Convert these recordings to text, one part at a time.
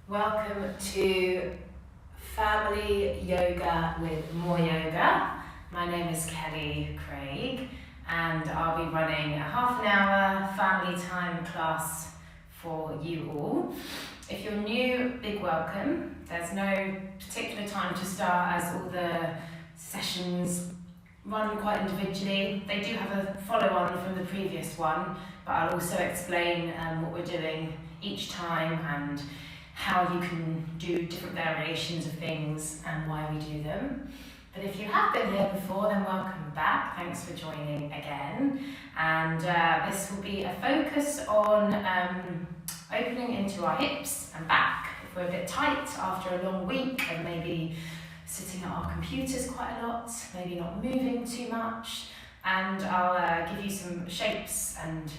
Welcome to Family Yoga with MoreYoga. My name is Kelly Craig and I'll be running a half an hour family time class for you all. If you're new, big welcome. There's no particular time to start as all the sessions run quite individually. They do have a follow-on from the previous one, but I'll also explain what we're doing each time and how you can do different variations of things and why we do them. But if you have been here before, then welcome back. Thanks for joining again. And this will be a focus on opening into our hips and back. If we're a bit tight after a long week and maybe sitting at our computers quite a lot, maybe not moving too much, and I'll give you some shapes and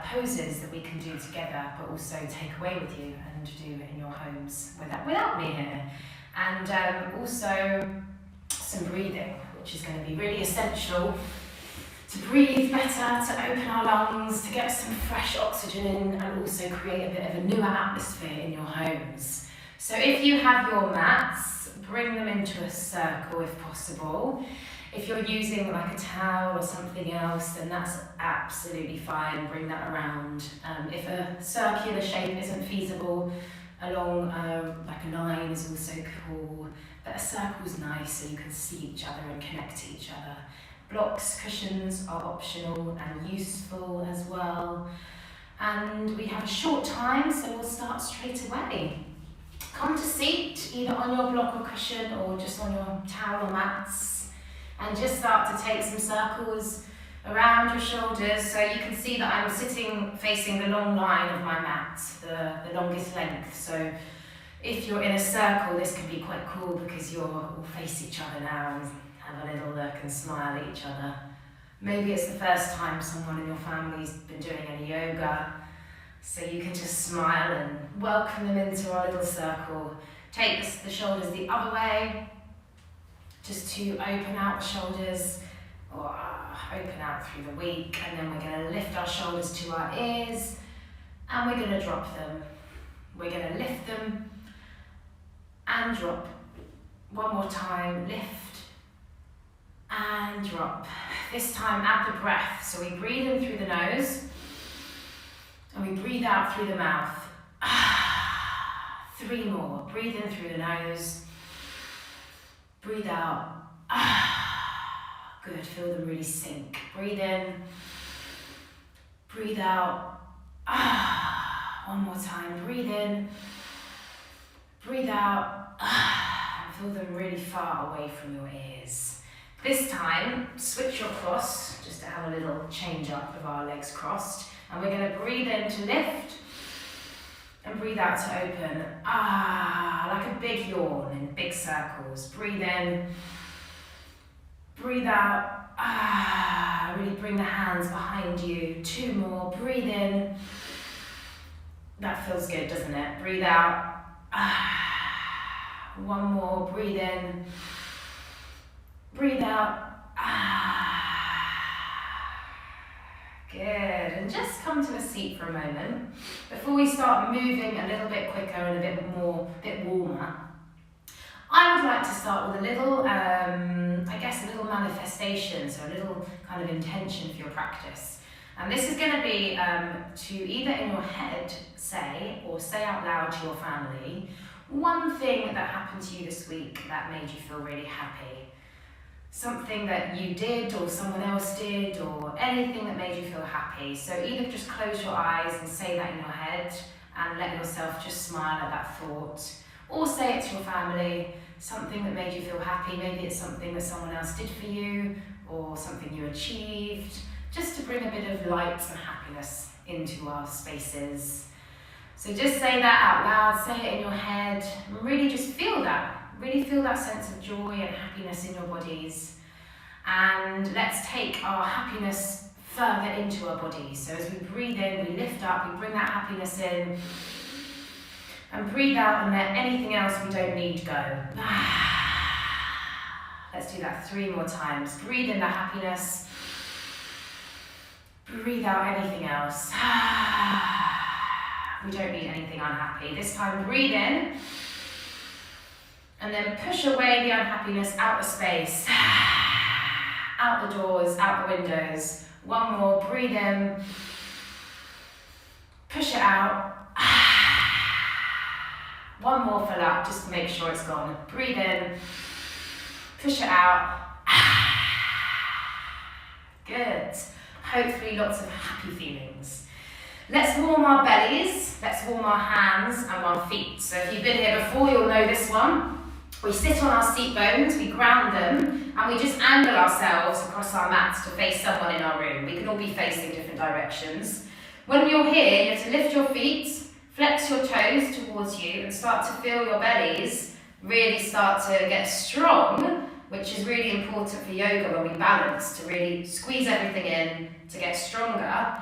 poses that we can do together, but also take away with you and do in your homes without me here. And also some breathing, which is going to be really essential to breathe better, to open our lungs, to get some fresh oxygen in, and also create a bit of a newer atmosphere in your homes. So if you have your mats, bring them into a circle if possible. If you're using like a towel or something else, then that's absolutely fine. Bring that around. If a circular shape isn't feasible, along like a line is also cool. But a circle is nice so you can see each other and connect to each other. Blocks, cushions are optional and useful as well. And we have a short time, so we'll start straight away. Come to seat, either on your block or cushion or just on your towel or mats. And just start to take some circles around your shoulders so you can see that I'm sitting facing the long line of my mat, the longest length. So if you're in a circle, this can be quite cool because you'll all face each other now and have a little look and smile at each other. Maybe it's the first time someone in your family's been doing any yoga, so you can just smile and welcome them into our little circle. Take the shoulders the other way, just to open out the shoulders, or open out through the week, and then we're going to lift our shoulders to our ears, and we're going to drop them. We're going to lift them and drop. One more time, lift and drop. This time add the breath, so we breathe in through the nose, and we breathe out through the mouth. 3 more, breathe in through the nose, breathe out. Good, feel them really sink. Breathe in, breathe out. One more time, breathe in, breathe out. And feel them really far away from your ears. This time, switch your cross, just to have a little change up of our legs crossed. And we're going to breathe in to lift, and breathe out to open. Like a big yawn in big circles. Breathe in, breathe out. Really bring the hands behind you. 2 more, breathe in. That feels good, doesn't it? Breathe out. 1 more, breathe in, breathe out. Good, and just come to a seat for a moment. Before we start moving a little bit quicker and a bit warmer, I would like to start with a little, a little manifestation, so a little kind of intention for your practice. And this is going to be to either in your head say, or say out loud to your family, one thing that happened to you this week that made you feel really happy. Something that you did or someone else did, or anything that made you feel happy. So either just close your eyes and say that in your head and let yourself just smile at that thought, or say it to your family, something that made you feel happy. Maybe it's something that someone else did for you or something you achieved, just to bring a bit of light and happiness into our spaces. So just say that out loud, say it in your head, and really just feel that. Really feel that sense of joy and happiness in your bodies. And let's take our happiness further into our bodies. So as we breathe in, we lift up, we bring that happiness in. And breathe out and let anything else we don't need go. Let's do that 3 more times. Breathe in the happiness. Breathe out anything else. We don't need anything unhappy. This time, breathe in. And then push away the unhappiness out the space. Out the doors, out the windows. One more, breathe in. Push it out. One more, fill up, just to make sure it's gone. Breathe in. Push it out. Good. Hopefully lots of happy feelings. Let's warm our bellies, let's warm our hands and our feet. So if you've been here before, you'll know this one. We sit on our seat bones, we ground them, and we just angle ourselves across our mats to face someone in our room. We can all be facing different directions. When you're here, you have to lift your feet, flex your toes towards you, and start to feel your bellies really start to get strong, which is really important for yoga when we balance, to really squeeze everything in to get stronger.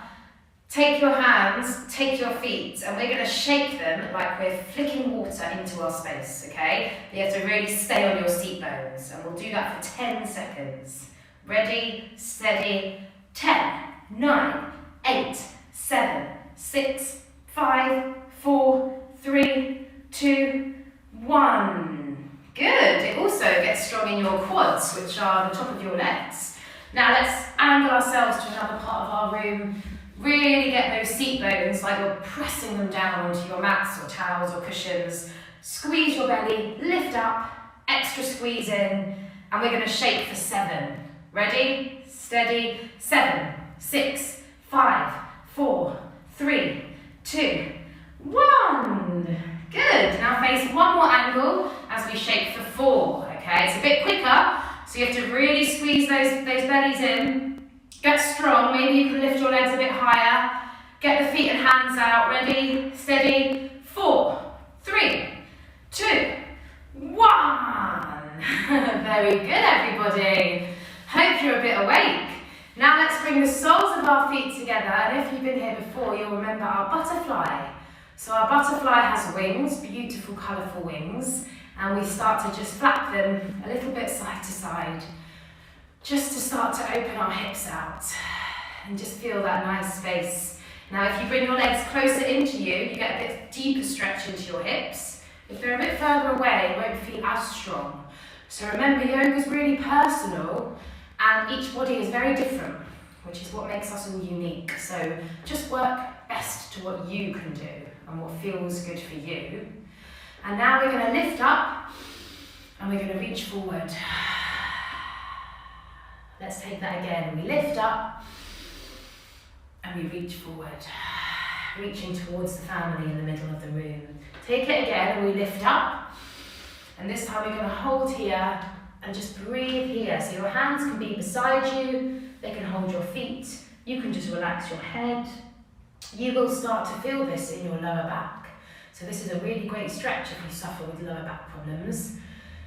Take your hands, take your feet, and we're going to shake them like we're flicking water into our space, okay? You have to really stay on your seat bones, and we'll do that for 10 seconds. Ready, steady, 10, 9, 8, 7, 6, 5, 4, 3, 2, 1. Good. It also gets strong in your quads, which are the top of your legs. Now let's angle ourselves to another part of our room. Really get those seat bones like you're pressing them down onto your mats or towels or cushions. Squeeze your belly, lift up, extra squeeze in, and we're going to shake for 7. Ready, steady, 7, 6, 5, 4, 3, 2, 1. Good. Now face one more angle as we shake for 4. Okay, it's a bit quicker, so you have to really squeeze those bellies in. Get strong, maybe you can lift your legs a bit higher. Get the feet and hands out. Ready, steady, 4, 3, 2, 1. Very good, everybody. Hope you're a bit awake. Now let's bring the soles of our feet together. And if you've been here before, you'll remember our butterfly. So our butterfly has wings, beautiful, colourful wings. And we start to just flap them a little bit side to side, just to start to open our hips out and just feel that nice space. Now if you bring your legs closer into you, you get a bit deeper stretch into your hips. If they're a bit further away, you won't feel as strong. So remember, yoga is really personal and each body is very different, which is what makes us all unique. So just work best to what you can do and what feels good for you. And now we're going to lift up and we're going to reach forward. Let's take that again. We lift up and we reach forward, reaching towards the family in the middle of the room. Take it again and we lift up. And this time we're going to hold here and just breathe here. So your hands can be beside you, they can hold your feet. You can just relax your head. You will start to feel this in your lower back. So this is a really great stretch if you suffer with lower back problems.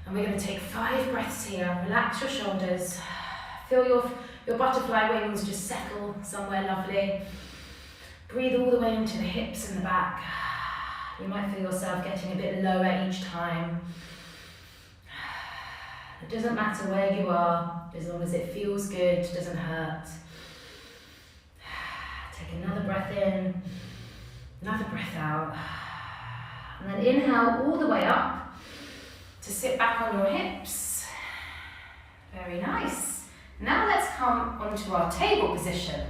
And we're going to take 5 breaths here. Relax your shoulders. Feel your butterfly wings just settle somewhere lovely. Breathe all the way into the hips and the back. You might feel yourself getting a bit lower each time. It doesn't matter where you are, as long as it feels good, doesn't hurt. Take another breath in, another breath out. And then inhale all the way up to sit back on your hips. Very nice. Now let's come onto our table position.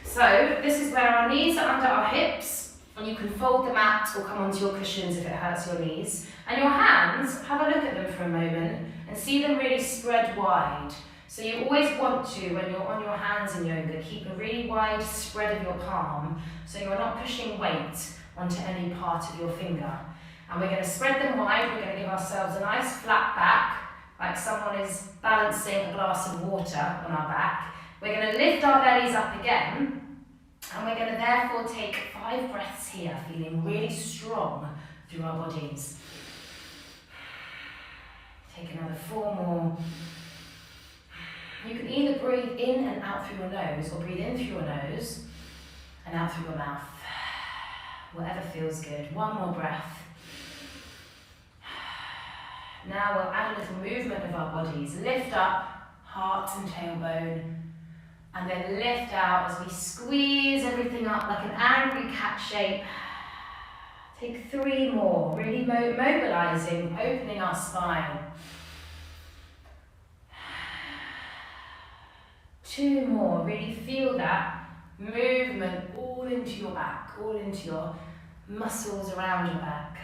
So this is where our knees are under our hips, and you can fold the mat or come onto your cushions if it hurts your knees. And your hands, have a look at them for a moment and see them really spread wide. So you always want to, when you're on your hands in yoga, keep a really wide spread of your palm so you're not pushing weight onto any part of your finger. And we're going to spread them wide. We're going to give ourselves a nice flat back, like someone is balancing a glass of water on our back. We're going to lift our bellies up again, and we're going to therefore take 5 breaths here, feeling really strong through our bodies. Take another 4 more. You can either breathe in and out through your nose, or breathe in through your nose and out through your mouth. Whatever feels good. 1 more breath. Now we'll add a little movement of our bodies. Lift up, heart and tailbone, and then lift out as we squeeze everything up like an angry cat shape. Take 3 more, really mobilizing, opening our spine. 2 more, really feel that movement all into your back, all into your muscles around your back.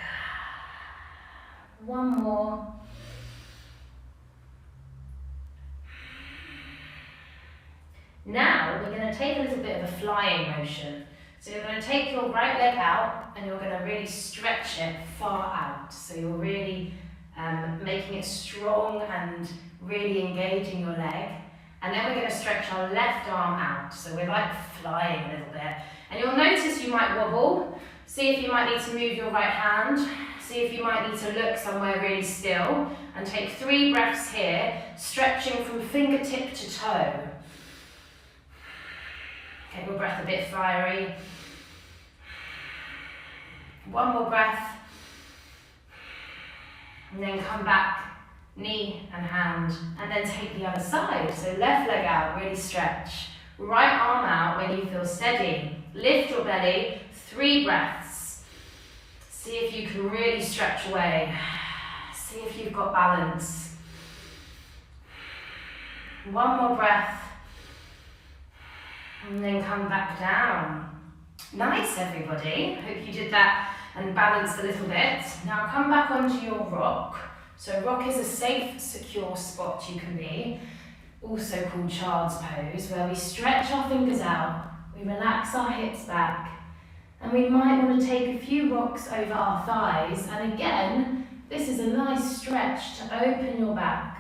1 more. Now we're going to take a little bit of a flying motion. So you're going to take your right leg out and you're going to really stretch it far out. So you're really making it strong and really engaging your leg. And then we're going to stretch our left arm out. So we're like flying a little bit. And you'll notice you might wobble. See if you might need to move your right hand. See if you might need to look somewhere really still. And take 3 breaths here, stretching from fingertip to toe. Get your breath a bit fiery. 1 more breath. And then come back, knee and hand. And then take the other side. So left leg out, really stretch. Right arm out when you feel steady. Lift your belly, 3 breaths. See if you can really stretch away. See if you've got balance. 1 more breath. And then come back down. Nice, everybody. Hope you did that and balanced a little bit. Now come back onto your rock. So rock is a safe, secure spot you can be, also called child's pose, where we stretch our fingers out, we relax our hips back, and we might want to take a few rocks over our thighs. And again, this is a nice stretch to open your back.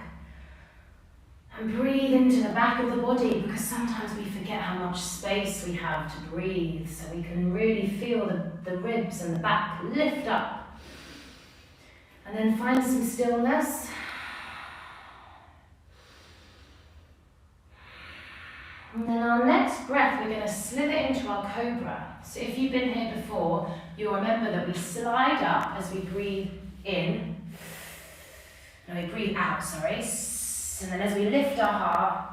And breathe into the back of the body, because sometimes we forget how much space we have to breathe, so we can really feel the ribs and the back lift up. And then find some stillness. And then our next breath, we're going to slither into our cobra. So if you've been here before, you'll remember that we slide up as we breathe in. No, we breathe out, sorry. And then as we lift our heart,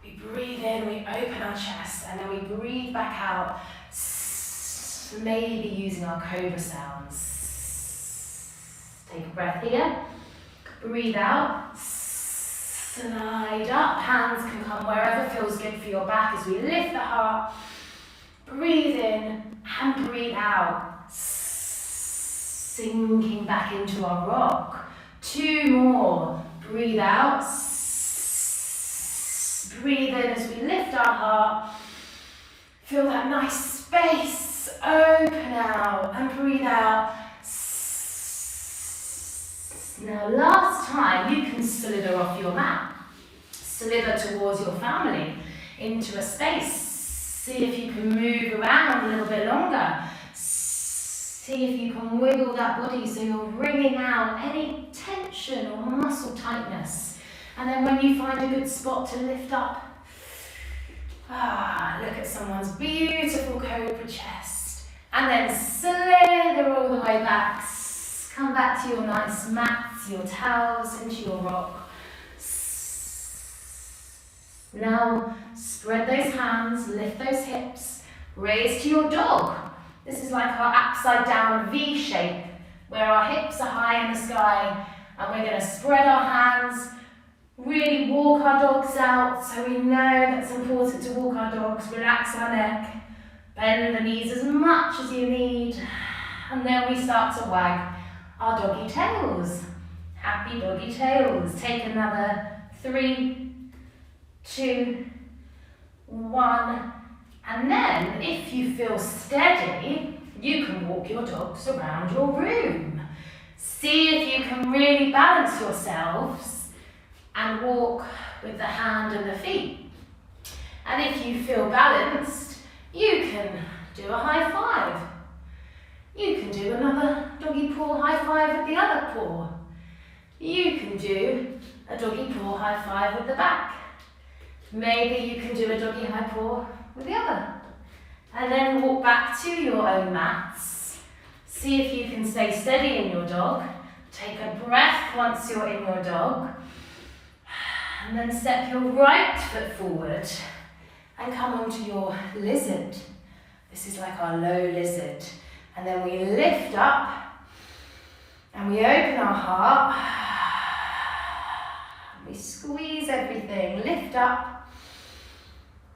we breathe in, we open our chest, and then we breathe back out, maybe using our cobra sounds. Take a breath here, breathe out, slide up, hands can come wherever feels good for your back as we lift the heart, breathe in and breathe out, sinking back into our rock. 2 more. Breathe out, breathe in as we lift our heart, feel that nice space, open out and breathe out. Now last time you can slither off your mat, slither towards your family into a space, see if you can move around a little bit longer. See if you can wiggle that body so you're wringing out any tension or muscle tightness. And then when you find a good spot to lift up, look at someone's beautiful cobra chest. And then slither all the way back. Come back to your nice mats, your towels, into your rock. Now spread those hands, lift those hips, raise to your dog. This is like our upside down V shape, where our hips are high in the sky, and we're going to spread our hands, really walk our dogs out, so we know that's important to walk our dogs, relax our neck, bend the knees as much as you need, and then we start to wag our doggy tails. Happy doggy tails. Take another 3, 2, 1, and then if you feel steady, you can walk your dogs around your room. See if you can really balance yourselves and walk with the hand and the feet. And if you feel balanced, you can do a high five. You can do another doggy paw high five with the other paw. You can do a doggy paw high five with the back. Maybe you can do a doggy high paw with the other. And then walk back to your own mats. See if you can stay steady in your dog. Take a breath once you're in your dog. And then step your right foot forward and come onto your lizard. This is like our low lizard. And then we lift up and we open our heart. We squeeze everything, lift up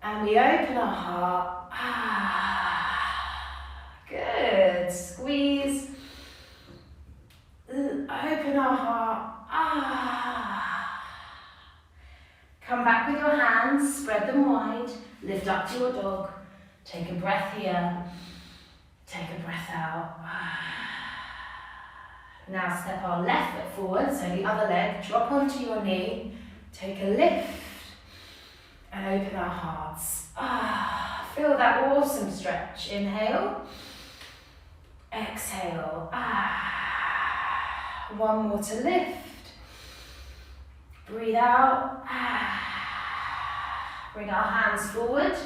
and we open our heart. Good. Squeeze. Open our heart. Come back with your hands, spread them wide, lift up to your dog. Take a breath here, take a breath out. Now step our left foot forward, so the other leg, drop onto your knee, take a lift and open our hearts. Feel that awesome stretch. Inhale, exhale. One more to lift. Breathe out. Bring our hands forward,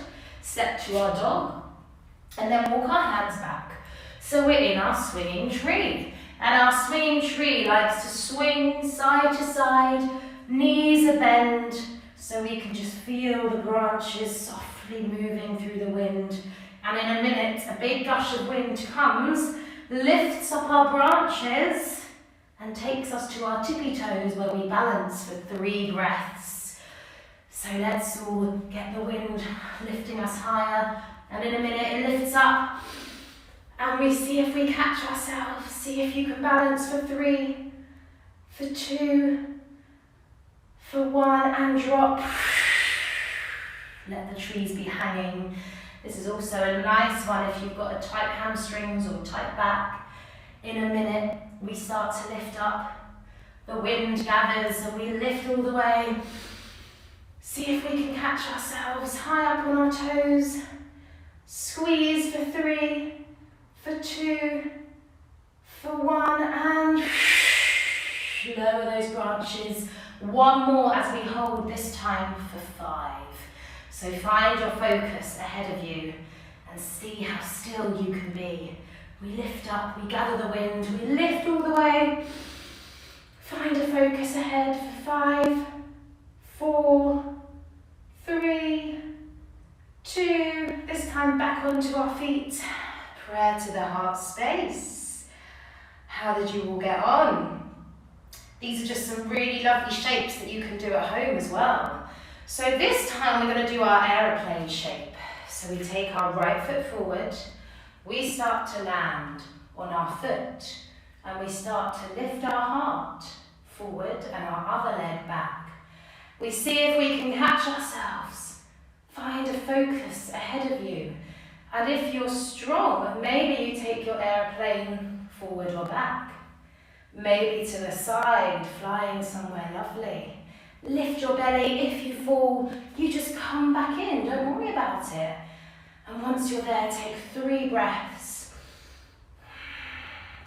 step to our dog, and then walk our hands back. So we're in our swinging tree. And our swinging tree likes to swing side to side, knees are bent, so we can just feel the branches softly moving through the wind. And in a minute, a big gush of wind comes, lifts up our branches, and takes us to our tippy toes where we balance for 3 breaths. So let's all get the wind lifting us higher, and in a minute it lifts up, and we see if we catch ourselves. See if you can balance for 3, for 2, for 1, and drop. Let the trees be hanging. This is also a nice one if you've got a tight hamstrings or tight back. In a minute, we start to lift up. The wind gathers and we lift all the way. See if we can catch ourselves high up on our toes. Squeeze for 3, for 2, for 1, and lower those branches. 1 more as we hold, this time for 5. So find your focus ahead of you and see how still you can be. We lift up, we gather the wind, we lift all the way. Find a focus ahead for 5, 4, 3, 2. This time back onto our feet. Prayer to the heart space. How did you all get on? These are just some really lovely shapes that you can do at home as well. So this time we're going to do our aeroplane shape. So we take our right foot forward, we start to land on our foot, and we start to lift our heart forward and our other leg back. We see if we can catch ourselves. Find a focus ahead of you. And if you're strong, maybe you take your aeroplane forward or back. Maybe to the side, flying somewhere lovely. Lift your belly. If you fall, you just come back in. Don't worry about it. And once you're there, take 3 breaths.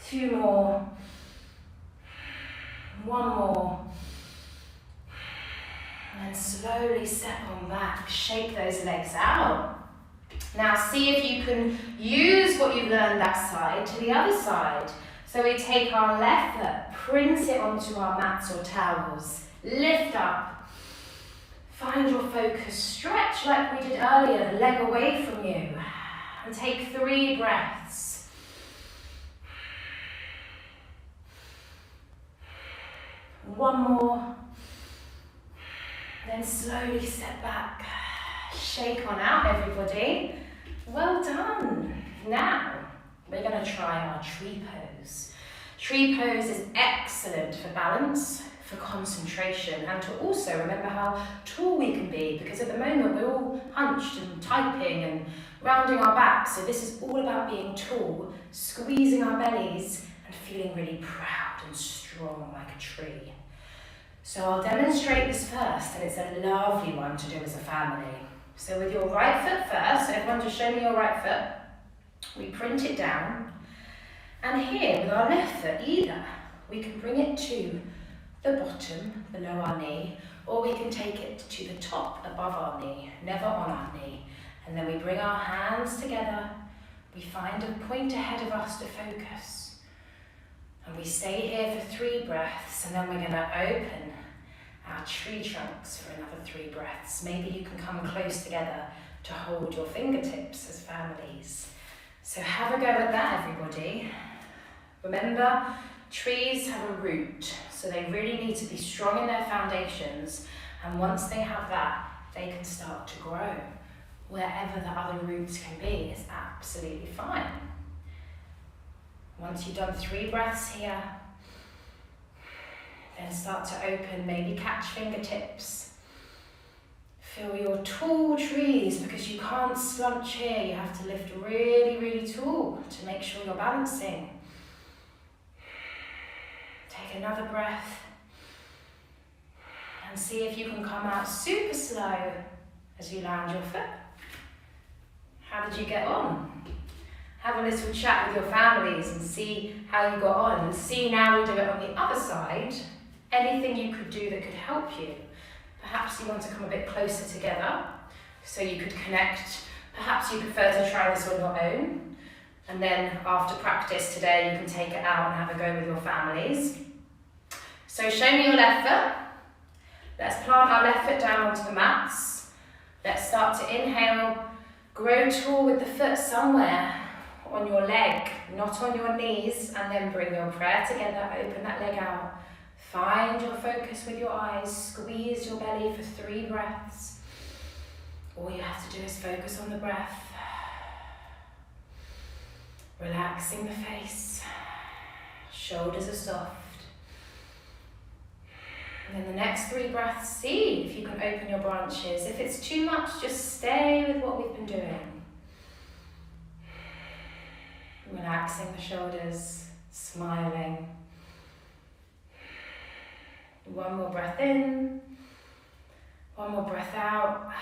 2 more. 1 more. And slowly step on back. Shake those legs out. Now see if you can use what you've learned that side to the other side. So we take our left foot, print it onto our mats or towels. Lift up. Find your focus. Stretch like we did earlier, the leg away from you. And take 3 breaths. One more. Then slowly step back. Shake on out, everybody. Well done. Now, we're going to try our tree pose. Tree pose is excellent for balance, for concentration, and to also remember how tall we can be, because at the moment we're all hunched and typing and rounding our backs. So this is all about being tall, squeezing our bellies, and feeling really proud and strong like a tree. So I'll demonstrate this first, and it's a lovely one to do as a family. So with your right foot first, so everyone just show me your right foot. We print it down. And here with our left foot, either we can bring it to the bottom, below our knee, or we can take it to the top, above our knee, never on our knee. And then we bring our hands together. We find a point ahead of us to focus. And we stay here for 3 breaths, and then we're going to open our tree trunks for another 3 breaths. Maybe you can come close together to hold your fingertips as families. So have a go at that, everybody. Remember, trees have a root, so they really need to be strong in their foundations, and once they have that, they can start to grow. Wherever the other roots can be is absolutely fine. Once you've done 3 breaths here, then start to open, maybe catch fingertips. Feel your tall trees, because you can't slunch here, you have to lift really, really tall to make sure you're balancing. Take another breath and see if you can come out super slow as you land your foot. How did you get on? Have a little chat with your families and see how you got on, and see now we do it on the other side, anything you could do that could help you. Perhaps you want to come a bit closer together so you could connect. Perhaps you prefer to try this on your own, and then after practice today you can take it out and have a go with your families. So show me your left foot. Let's plant our left foot down onto the mats. Let's start to inhale, grow tall with the foot somewhere on your leg, not on your knees, and then bring your prayer together, open that leg out. Find your focus with your eyes, squeeze your belly for 3 breaths. All you have to do is focus on the breath. Relaxing the face, shoulders are soft. And then the next 3 breaths, see if you can open your branches. If it's too much, just stay with what we've been doing. Relaxing the shoulders, smiling. 1 more breath in, 1 more breath out,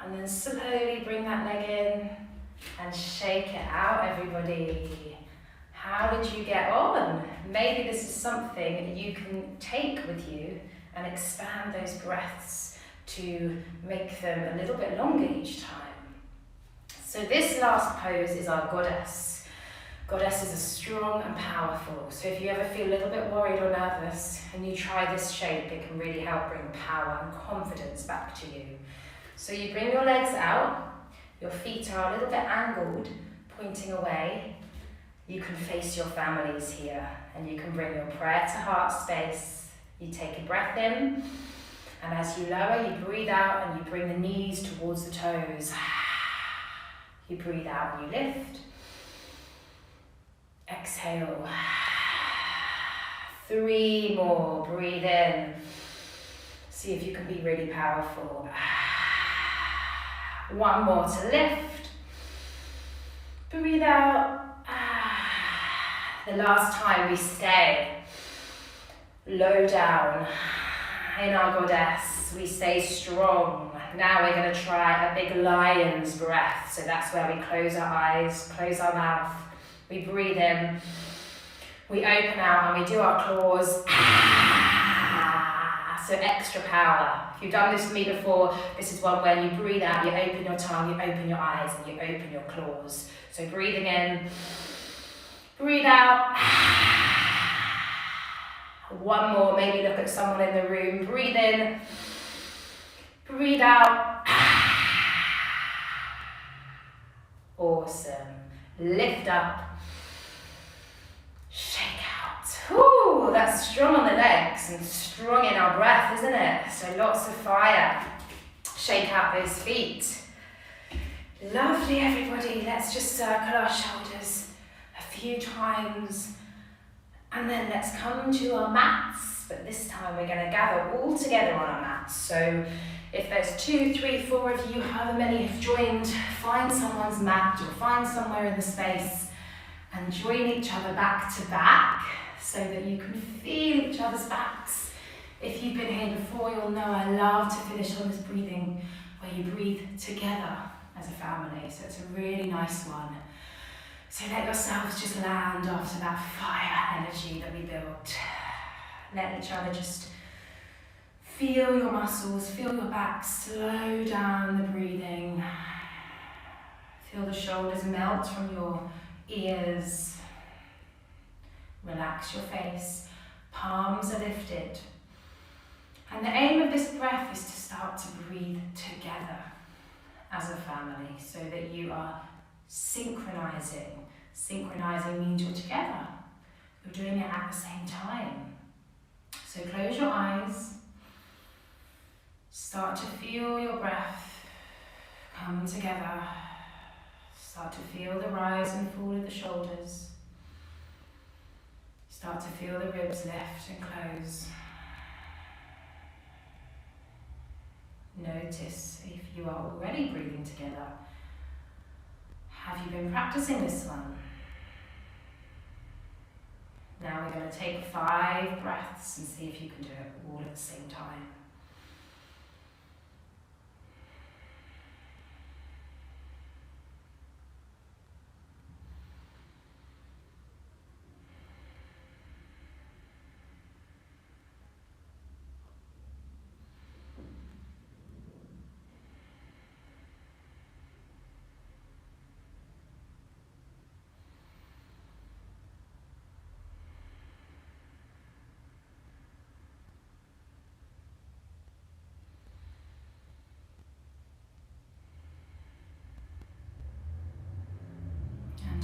and then slowly bring that leg in and shake it out, everybody. How did you get on? Maybe this is something you can take with you and expand those breaths to make them a little bit longer each time. So this last pose is our goddess. Goddesses are strong and powerful, so if you ever feel a little bit worried or nervous and you try this shape, it can really help bring power and confidence back to you. So you bring your legs out, your feet are a little bit angled, pointing away. You can face your families here, and you can bring your prayer to heart space. You take a breath in, and as you lower, you breathe out and you bring the knees towards the toes. You breathe out and you lift. Exhale. 3 more. Breathe in. See if you can be really powerful. 1 more to lift. Breathe out. The last time we stay low down in our goddess. We stay strong. Now we're going to try a big lion's breath. So that's where we close our eyes, close our mouth. We breathe in, we open out, and we do our claws. So extra power. If you've done this with me before, this is one where you breathe out, you open your tongue, you open your eyes, and you open your claws. So breathing in, breathe out. 1 more, maybe look at someone in the room. Breathe in, breathe out. Awesome. Lift up. Shake out. Ooh, that's strong on the legs and strong in our breath, isn't it? So lots of fire. Shake out those feet. Lovely, everybody. Let's just circle our shoulders a few times. And then let's come to our mats. But this time we're going to gather all together on our mats. So if there's 2, 3, 4 of you, however many have joined, find someone's mat or find somewhere in the space and join each other back to back so that you can feel each other's backs. If you've been here before, you'll know I love to finish on this breathing where you breathe together as a family. So it's a really nice one. So let yourselves just land after that fire energy that we built. Let each other just feel your muscles, feel your back, slow down the breathing. Feel the shoulders melt from your ears. Relax your face, palms are lifted. And the aim of this breath is to start to breathe together as a family so that you are synchronizing. Synchronizing means you're together. You're doing it at the same time. So close your eyes. Start to feel your breath come together. Start to feel the rise and fall of the shoulders. Start to feel the ribs lift and close. Notice if you are already breathing together. Have you been practicing this one? Now we're going to take 5 breaths and see if you can do it all at the same time.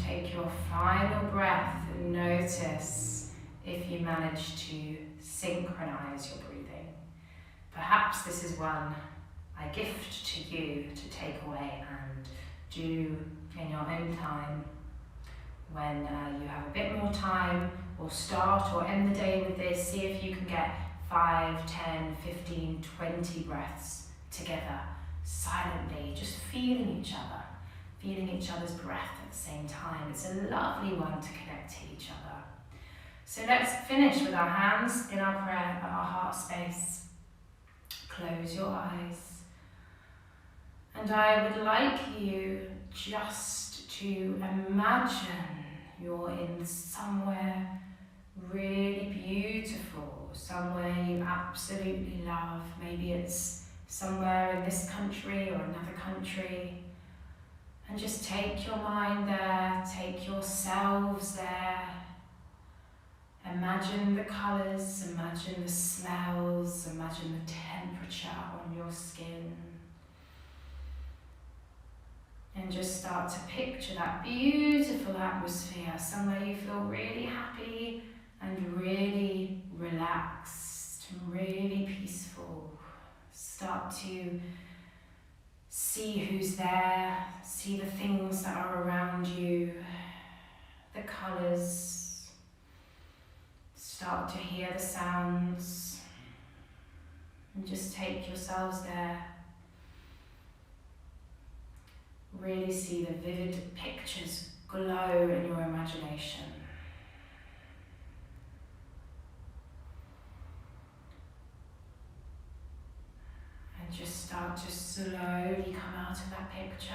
Take your final breath and notice if you manage to synchronize your breathing. Perhaps this is one I gift to you to take away and do in your own time. When you have a bit more time, or start or end the day with this, see if you can get 5, 10, 15, 20 breaths together, silently, just feeling each other. Feeling each other's breath at the same time. It's a lovely one to connect to each other. So let's finish with our hands in our prayer at our heart space. Close your eyes. And I would like you just to imagine you're in somewhere really beautiful, somewhere you absolutely love. Maybe it's somewhere in this country or another country. And just take your mind there, take yourselves there. Imagine the colours, imagine the smells, imagine the temperature on your skin. And just start to picture that beautiful atmosphere, somewhere you feel really happy and really relaxed and really peaceful. Start to see who's there, see the things that are around you, the colours. Start to hear the sounds and just take yourselves there. Really see the vivid pictures glow in your imagination. And just start to slowly come out of that picture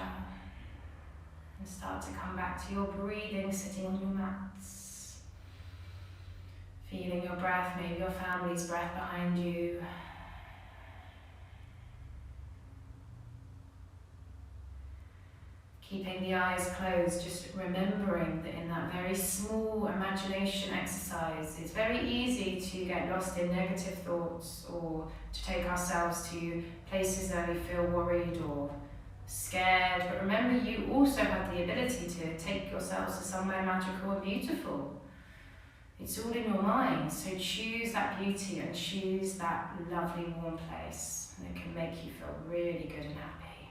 and start to come back to your breathing, sitting on your mats. Feeling your breath, maybe your family's breath behind you. Keeping the eyes closed, just remembering that in that very small imagination exercise, it's very easy to get lost in negative thoughts or to take ourselves to places where we feel worried or scared. But remember, you also have the ability to take yourselves to somewhere magical and beautiful. It's all in your mind, so choose that beauty and choose that lovely warm place, and it can make you feel really good and happy.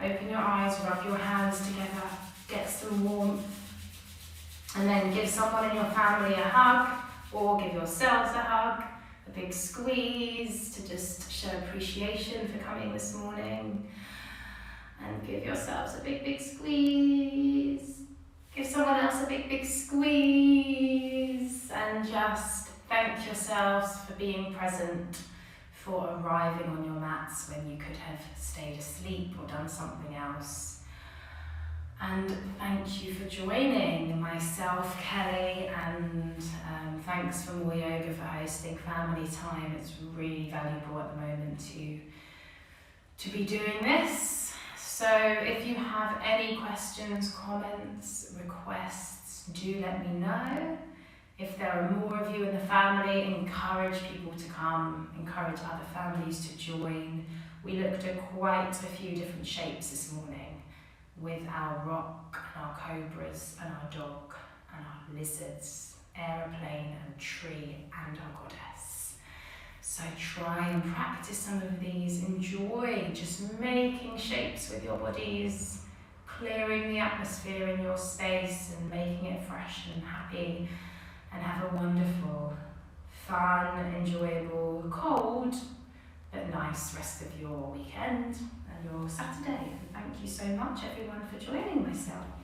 Open your eyes, rub your hands together, get some warmth, and then give someone in your family a hug, or give yourselves a hug, a big squeeze to just show appreciation for coming this morning. And give yourselves a big, big squeeze. Give someone else a big, big squeeze, and just thank yourselves for being present, for arriving on your mats when you could have stayed asleep or done something else. And thank you for joining myself, Kelly, and thanks for MoreYoga for hosting family time. It's really valuable at the moment to be doing this. So if you have any questions, comments, requests, do let me know. If there are more of you in the family, encourage people to come, encourage other families to join. We looked at quite a few different shapes this morning. with our rock and our cobras and our dog and our lizards, aeroplane and tree and our goddess. So try and practice some of these. Enjoy just making shapes with your bodies, clearing the atmosphere in your space and making it fresh and happy, and have a wonderful, fun, enjoyable, cold but nice rest of your weekend and your Saturday. And thank you so much everyone for joining myself.